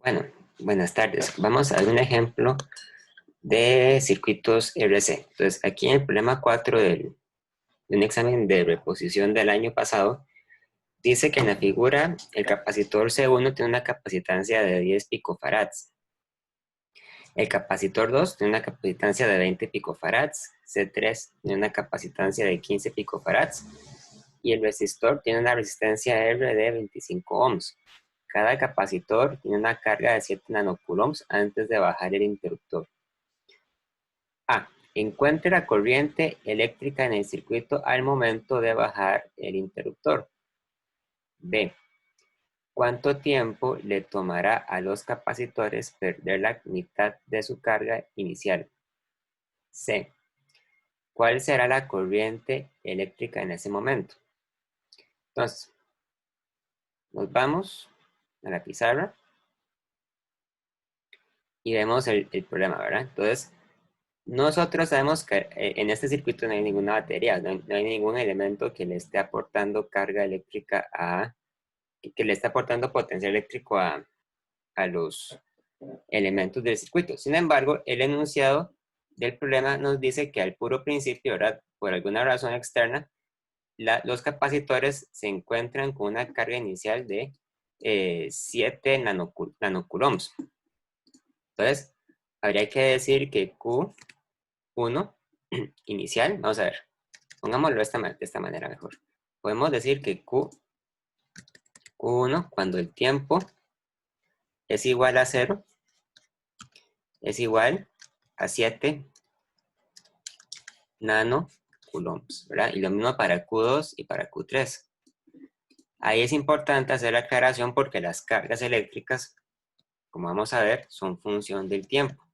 Bueno, buenas tardes. Vamos a ver un ejemplo de circuitos RC. Entonces, aquí en el problema 4 de un examen de reposición del año pasado, dice que en la figura el capacitor C1 tiene una capacitancia de 10 picofarads. El capacitor 2 tiene una capacitancia de 20 picofarads. C3 tiene una capacitancia de 15 picofarads. Y el resistor tiene una resistencia R de 25 ohms. Cada capacitor tiene una carga de 7 nanocoulombs antes de bajar el interruptor. A. Encuentre la corriente eléctrica en el circuito al momento de bajar el interruptor. B. ¿Cuánto tiempo le tomará a los capacitores perder la mitad de su carga inicial? C. ¿Cuál será la corriente eléctrica en ese momento? Entonces, nos vamos a la pizarra y vemos el problema, ¿verdad? Entonces, nosotros sabemos que en este circuito no hay ninguna batería, no hay ningún elemento que le esté aportando carga eléctrica que le esté aportando potencial eléctrico a los elementos del circuito. Sin embargo, el enunciado del problema nos dice que al puro principio, ¿verdad? Por alguna razón externa, los capacitores se encuentran con una carga inicial de 7 nanocoulombs. Entonces, habría que decir que Q1 inicial, vamos a ver, pongámoslo de esta manera mejor. Podemos decir que Q1, cuando el tiempo es igual a 0, es igual a 7 nanocoulombs, ¿verdad? Y lo mismo para Q2 y para Q3. Ahí es importante hacer la aclaración porque las cargas eléctricas, como vamos a ver, son función del tiempo.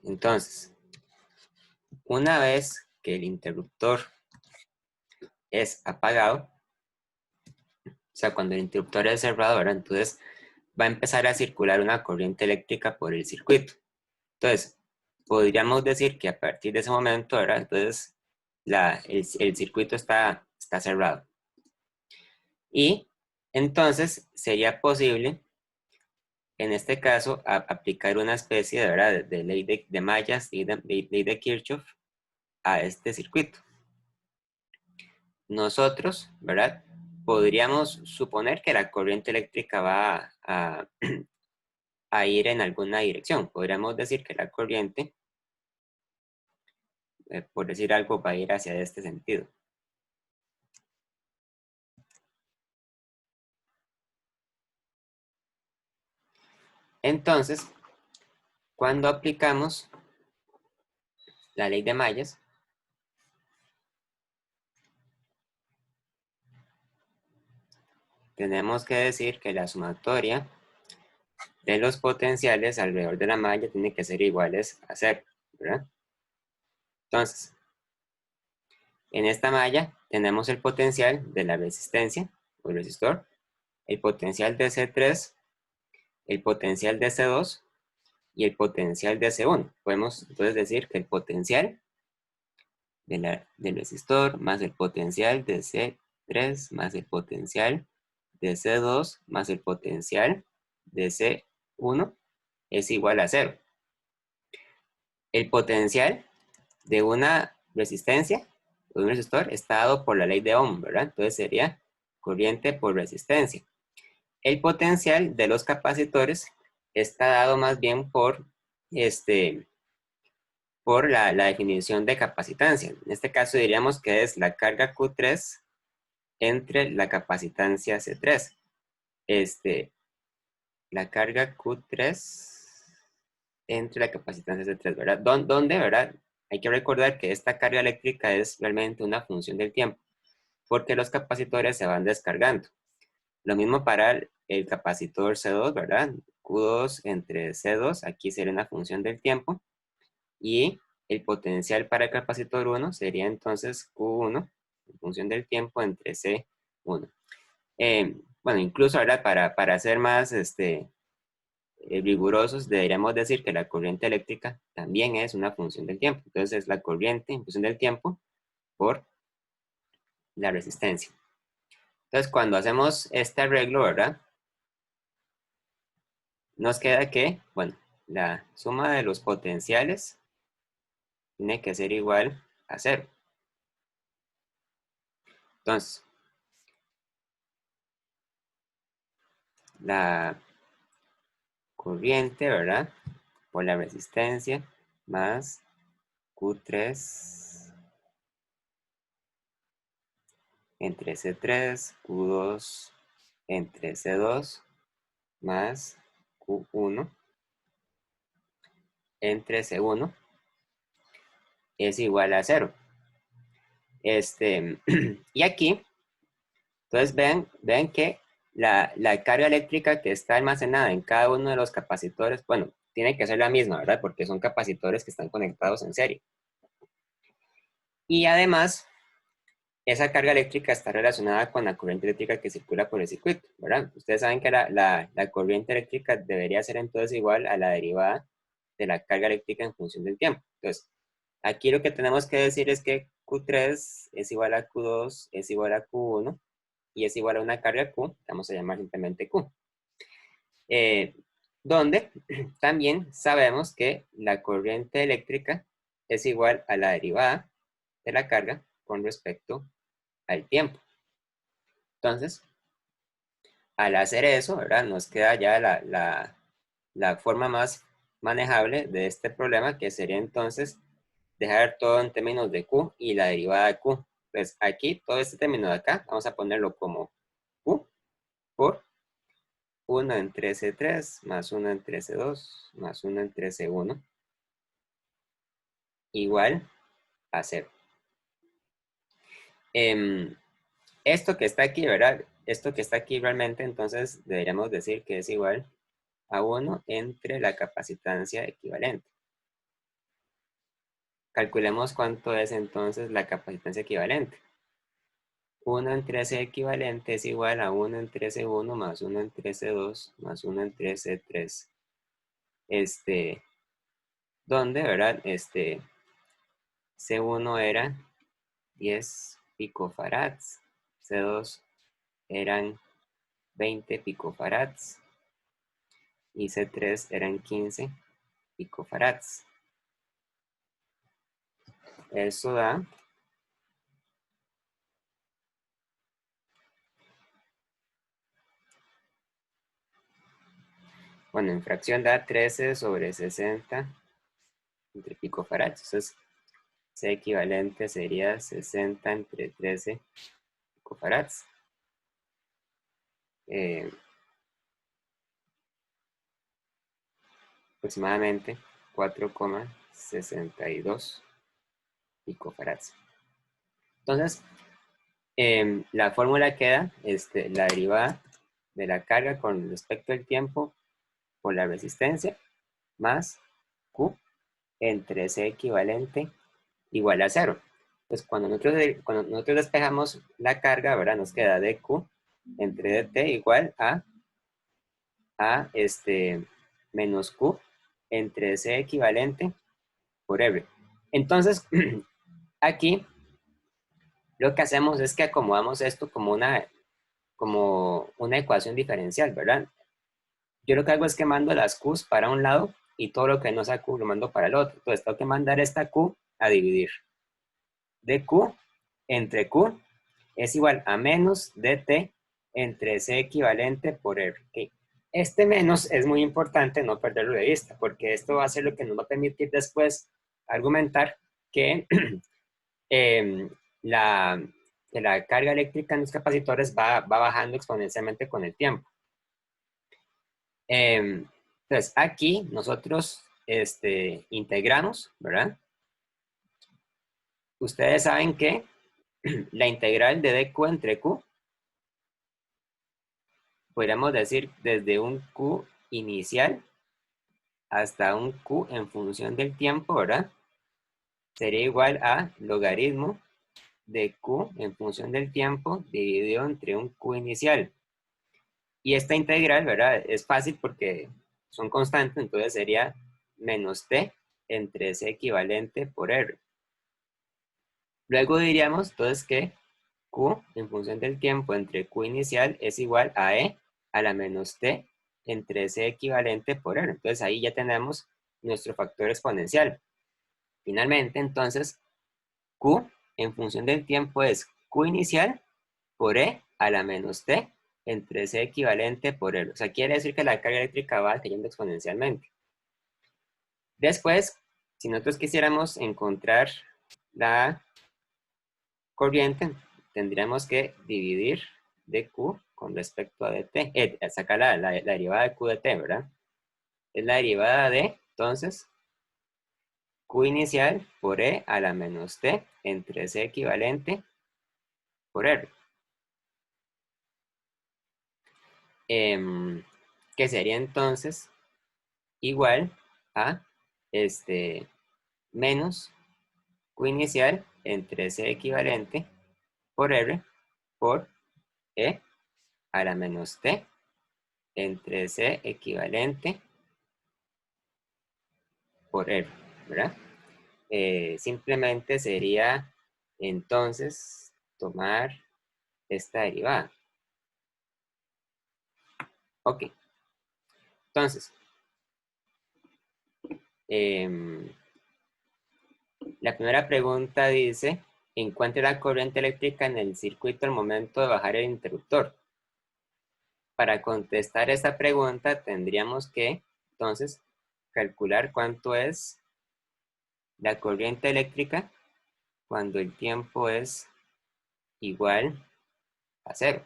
Entonces, una vez que el interruptor es apagado, o sea, cuando el interruptor es cerrado, ¿verdad? Entonces va a empezar a circular una corriente eléctrica por el circuito. Entonces, podríamos decir que a partir de ese momento, ¿verdad? Entonces, el circuito está cerrado. Y entonces sería posible, en este caso, aplicar una especie de, ¿verdad? De ley de mallas y ley de Kirchhoff a este circuito. Nosotros, ¿verdad? Podríamos suponer que la corriente eléctrica va a ir en alguna dirección. Podríamos decir que la corriente, por decir algo, va a ir hacia este sentido. Entonces, cuando aplicamos la ley de mallas, tenemos que decir que la sumatoria de los potenciales alrededor de la malla tiene que ser iguales a 0, ¿verdad? Entonces, en esta malla tenemos el potencial de la resistencia o el resistor, el potencial de C3, el potencial de C2 y el potencial de C1. Podemos entonces decir que el potencial del resistor más el potencial de C3 más el potencial de C2 más el potencial de C1 es igual a 0. El potencial de una resistencia o de un resistor está dado por la ley de Ohm, ¿verdad? Entonces sería corriente por resistencia. El potencial de los capacitores está dado más bien por la definición de capacitancia. En este caso diríamos que es la carga Q3 entre la capacitancia C3. La carga Q3 entre la capacitancia C3, ¿verdad? ¿Dónde, verdad? Hay que recordar que esta carga eléctrica es realmente una función del tiempo, porque los capacitores se van descargando. Lo mismo para el capacitor C2, ¿verdad? Q2 entre C2, aquí sería una función del tiempo. Y el potencial para el capacitor 1 sería entonces Q1 en función del tiempo entre C1. Bueno, incluso ahora para hacer más, rigurosos, deberíamos decir que la corriente eléctrica también es una función del tiempo. Entonces es la corriente en función del tiempo por la resistencia. Entonces cuando hacemos este arreglo, ¿verdad? Nos queda que, bueno, la suma de los potenciales tiene que ser igual a 0. Entonces, la corriente, ¿verdad? Por la resistencia más Q3 entre C3, Q2 entre C2 más Q1 entre C1 es igual a 0. Y aquí, entonces vean que la carga eléctrica que está almacenada en cada uno de los capacitores, bueno, tiene que ser la misma, ¿verdad? Porque son capacitores que están conectados en serie. Y además, esa carga eléctrica está relacionada con la corriente eléctrica que circula por el circuito, ¿verdad? Ustedes saben que la corriente eléctrica debería ser entonces igual a la derivada de la carga eléctrica en función del tiempo. Entonces, aquí lo que tenemos que decir es que Q3 es igual a Q2, es igual a Q1, y es igual a una carga Q, vamos a llamar simplemente Q. Donde también sabemos que la corriente eléctrica es igual a la derivada de la carga con respecto al tiempo. Entonces, al hacer eso, ¿verdad? Nos queda ya la forma más manejable de este problema, que sería entonces dejar todo en términos de Q y la derivada de Q. Pues aquí, todo este término de acá, vamos a ponerlo como Q por 1 entre C3 más 1 entre C2 más 1 entre C1 igual a 0. Esto que está aquí, ¿verdad? Esto que está aquí realmente, entonces deberíamos decir que es igual a 1 entre la capacitancia equivalente. Calculemos cuánto es entonces la capacitancia equivalente. 1 entre C equivalente es igual a 1 entre C1 más 1 entre C2 más 1 entre C3. Donde, ¿verdad? C1 era 10 picofarads, C2 eran 20 picofarads y C3 eran 15 picofarads. Eso da bueno, en fracción da 13 sobre 60 entre picofarads. Entonces, C equivalente sería 60 entre 13 picofarads. Aproximadamente 4,62 picofarads. Entonces, la fórmula queda la derivada de la carga con respecto al tiempo por la resistencia más Q entre C equivalente igual a 0. Pues cuando nosotros despejamos la carga, ¿verdad? Nos queda dQ entre dt igual a menos Q entre C equivalente por R. Entonces, aquí lo que hacemos es que acomodamos esto como una ecuación diferencial, ¿verdad? Yo lo que hago es que mando las Q's para un lado y todo lo que no sea Q lo mando para el otro. Entonces tengo que mandar esta Q a dividir. dQ entre Q es igual a menos dt entre C equivalente por R. ¿Okay? Este menos es muy importante no perderlo de vista, porque esto va a ser lo que nos va a permitir después argumentar que la, la carga eléctrica en los capacitores va bajando exponencialmente con el tiempo. Entonces, aquí nosotros integramos, ¿verdad? Ustedes saben que la integral de dq entre q, podríamos decir desde un q inicial hasta un q en función del tiempo, ¿verdad? Sería igual a logaritmo de q en función del tiempo dividido entre un q inicial. Y esta integral, ¿verdad? Es fácil porque son constantes, entonces sería menos t entre c equivalente por r. Luego diríamos entonces que q en función del tiempo entre q inicial es igual a e a la menos t entre c equivalente por r. Entonces ahí ya tenemos nuestro factor exponencial. Finalmente, entonces, q en función del tiempo es q inicial por e a la menos t entre c equivalente por r. O sea, quiere decir que la carga eléctrica va cayendo exponencialmente. Después, si nosotros quisiéramos encontrar la corriente, tendríamos que dividir de q con respecto a dt, sacar la derivada de q de t, ¿verdad? Es la derivada de, entonces, q inicial por e a la menos t entre c equivalente por r. Que sería entonces igual a menos q inicial entre c equivalente por r por e a la menos t entre c equivalente por r, ¿verdad? Simplemente sería entonces tomar esta derivada. Ok, entonces, la primera pregunta dice, encuentre la corriente eléctrica en el circuito al momento de bajar el interruptor. Para contestar esta pregunta tendríamos que, entonces, calcular cuánto es la corriente eléctrica cuando el tiempo es igual a 0.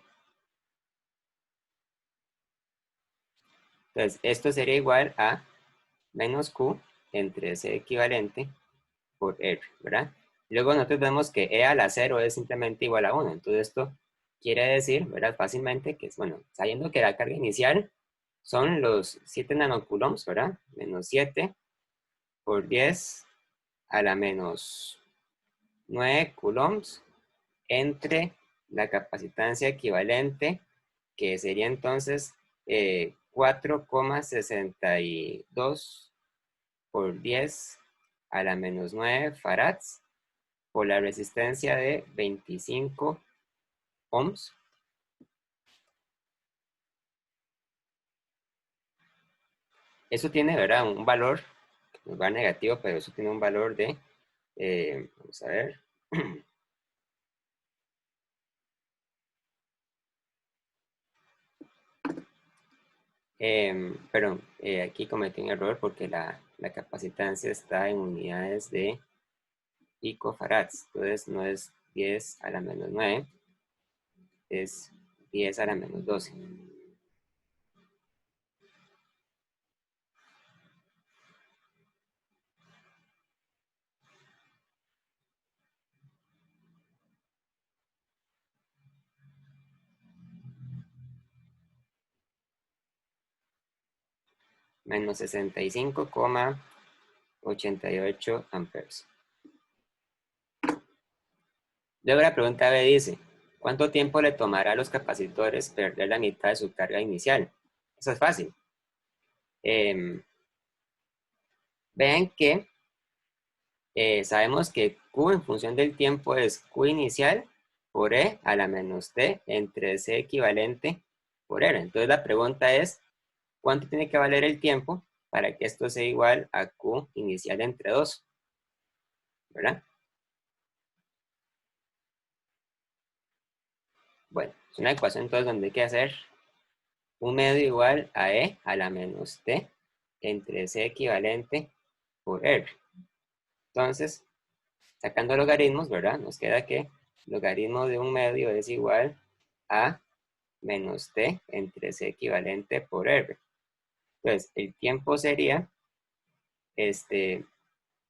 Entonces, esto sería igual a menos Q entre C equivalente por R, ¿verdad? Luego nosotros vemos que E a la 0 es simplemente igual a 1. Entonces, esto quiere decir, ¿verdad? Fácilmente que, bueno, sabiendo que la carga inicial son los 7 nanocoulombs, ¿verdad? Menos 7 por 10 a la menos 9 coulombs entre la capacitancia equivalente, que sería entonces 4,62 por 10 a la menos 9 farads por la resistencia de 25 ohms. Eso tiene, ¿verdad? Un valor, nos va negativo, pero eso tiene un valor de, vamos a ver, perdón, aquí cometí un error porque la capacitancia está en unidades de picofarads, entonces no es 10 a la menos 9, es 10 a la menos 12. Menos 65,88 amperes. Luego la pregunta B dice, ¿cuánto tiempo le tomará a los capacitores perder la mitad de su carga inicial? Eso es fácil. Vean que sabemos que Q en función del tiempo es Q inicial por E a la menos T entre C equivalente por R. Entonces la pregunta es, ¿cuánto tiene que valer el tiempo para que esto sea igual a Q inicial entre 2? ¿Verdad? Bueno, es una ecuación entonces donde hay que hacer un medio igual a E a la menos T entre C equivalente por R. Entonces, sacando logaritmos, ¿verdad? Nos queda que logaritmo de un medio es igual a menos T entre C equivalente por R. Entonces, el tiempo sería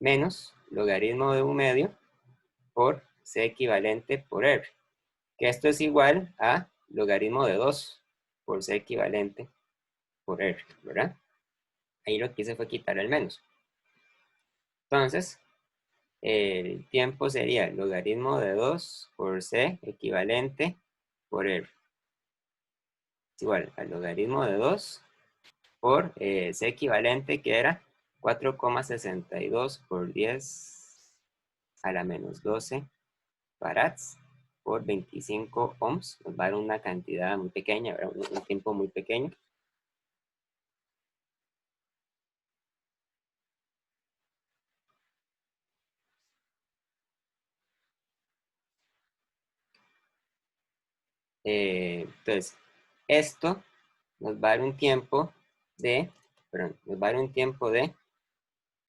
menos logaritmo de un medio por C equivalente por R. Que esto es igual a logaritmo de 2 por C equivalente por R, ¿verdad? Ahí lo que hice fue quitar el menos. Entonces, el tiempo sería logaritmo de 2 por C equivalente por R. Es igual al logaritmo de 2 por C equivalente, que era 4,62 por 10 a la menos 12 farads por 25 ohms. Nos va a dar una cantidad muy pequeña, un tiempo muy pequeño. Entonces, esto nos va a dar un tiempo de, perdón, nos va a dar un tiempo de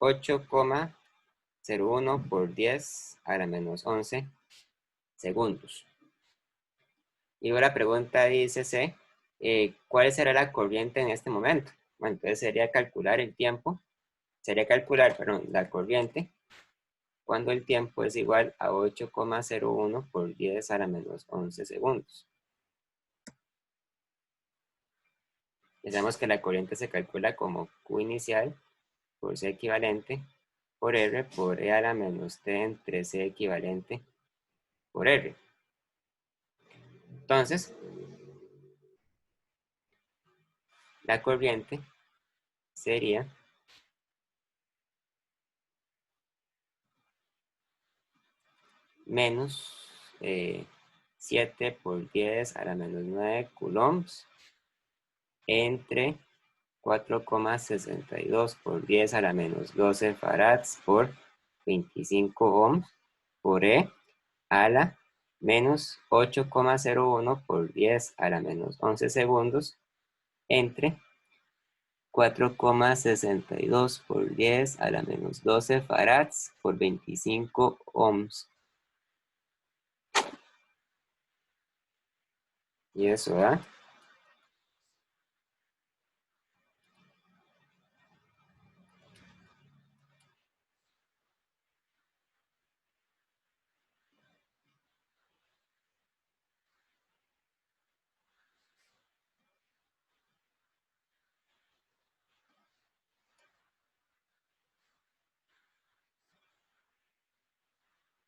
8,01 por 10 a la menos 11 segundos. Y ahora la pregunta dice C, ¿cuál será la corriente en este momento? Bueno, entonces sería calcular el tiempo, perdón, la corriente cuando el tiempo es igual a 8,01 por 10 a la menos 11 segundos. Ya sabemos que la corriente se calcula como Q inicial por C equivalente por R por E a la menos T entre C equivalente por R. Entonces, la corriente sería menos 7 por 10 a la menos 9 coulombs entre 4,62 por 10 a la menos 12 farads por 25 ohms por E a la menos 8,01 por 10 a la menos 11 segundos entre 4,62 por 10 a la menos 12 farads por 25 ohms. Y eso da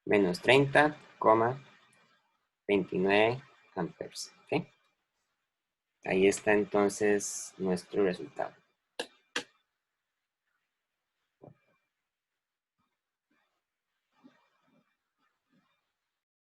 menos 30,29 amperes. ¿Okay? Ahí está entonces nuestro resultado.